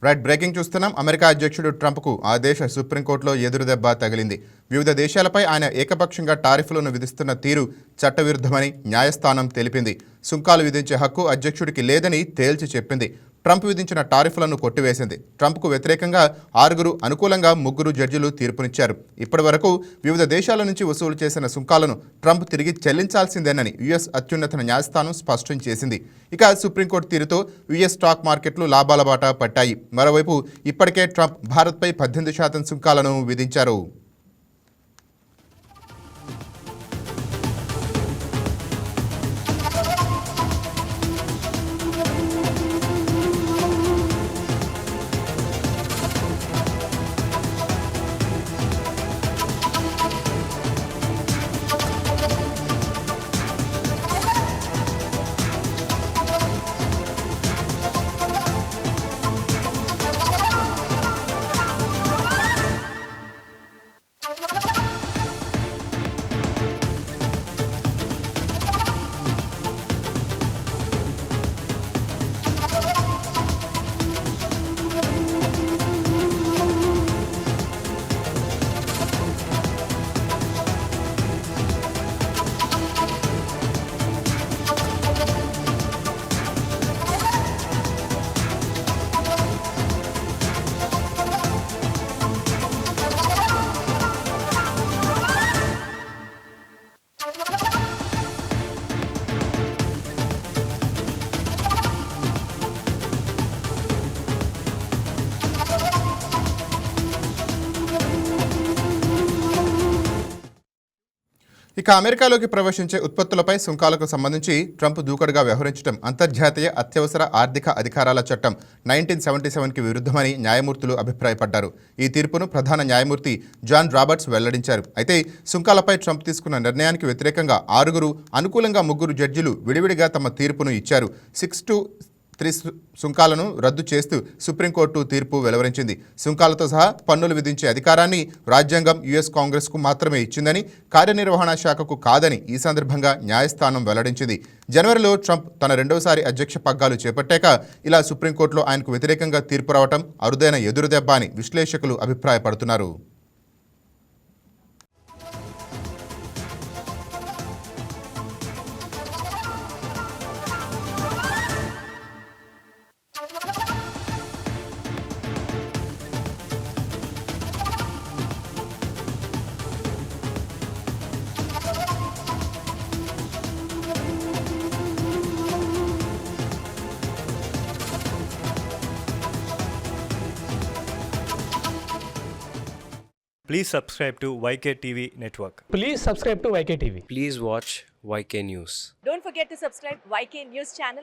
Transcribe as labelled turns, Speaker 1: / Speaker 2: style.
Speaker 1: Right breaking చూస్తున్నాం. America అధ్యక్షుడు ట్రంప్కు ఆ దేశ సుప్రీంకోర్టులో ఎదురుదెబ్బ తగిలింది. వివిధ దేశాలపై ఆయన ఏకపక్షంగా టారిఫ్లను విధిస్తున్న తీరు చట్టవిరుద్ధమని న్యాయస్థానం తెలిపింది. సుంకాలు విధించే హక్కు అధ్యక్షుడికి లేదని తేల్చి చెప్పింది. ట్రంప్ విధించిన టారిఫ్లను కొట్టివేసింది. ట్రంప్కు వ్యతిరేకంగా 6 అనుకూలంగా 3 జడ్జిలు తీర్పునిచ్చారు. ఇప్పటి వరకు వివిధ దేశాల నుంచి వసూలు చేసిన సుంకాలను ట్రంప్ తిరిగి చెల్లించాల్సిందేనని యుఎస్ అత్యున్నత న్యాయస్థానం స్పష్టం చేసింది. ఇక సుప్రీంకోర్టు తీరుతో యుఎస్ స్టాక్ మార్కెట్లు లాభాల బాట పట్టాయి. మరోవైపు ఇప్పటికే ట్రంప్ భారత్పై 18% సుంకాలను విధించారు. ఇక అమెరికాలోకి ప్రవేశించే ఉత్పత్తులపై సుంకాలకు సంబంధించి ట్రంప్ దూకుడుగా వ్యవహరించడం అంతర్జాతీయ అత్యవసర ఆర్థిక అధికారాల చట్టం 1977కి విరుద్ధమని న్యాయమూర్తులు అభిప్రాయపడ్డారు. ఈ తీర్పును ప్రధాన న్యాయమూర్తి జాన్ రాబర్ట్స్ వెల్లడించారు. అయితే సుంకాలపై ట్రంప్ తీసుకున్న నిర్ణయానికి వ్యతిరేకంగా 6 అనుకూలంగా 3 జడ్జిలు విడివిడిగా తమ తీర్పును ఇచ్చారు. 6-3 సుంకాలను రద్దు చేస్తూ సుప్రీంకోర్టు తీర్పు వెలువరించింది. సుంకాలతో సహా పన్నులు విధించే అధికారాన్ని రాజ్యాంగం యుఎస్ కాంగ్రెస్కు మాత్రమే ఇచ్చిందని, కార్యనిర్వహణ శాఖకు కాదని ఈ సందర్భంగా న్యాయస్థానం వెల్లడించింది. జనవరిలో ట్రంప్ తన రెండోసారి అధ్యక్ష పగ్గాలు చేపట్టాక ఇలా సుప్రీంకోర్టులో ఆయనకు వ్యతిరేకంగా తీర్పు రావటం అరుదైన ఎదురుదెబ్బ అని విశ్లేషకులు అభిప్రాయపడుతున్నారు.
Speaker 2: Please subscribe to YK TV Network.
Speaker 3: Please subscribe to YK TV.
Speaker 4: Please watch YK News.
Speaker 5: Don't forget to subscribe YK News channel.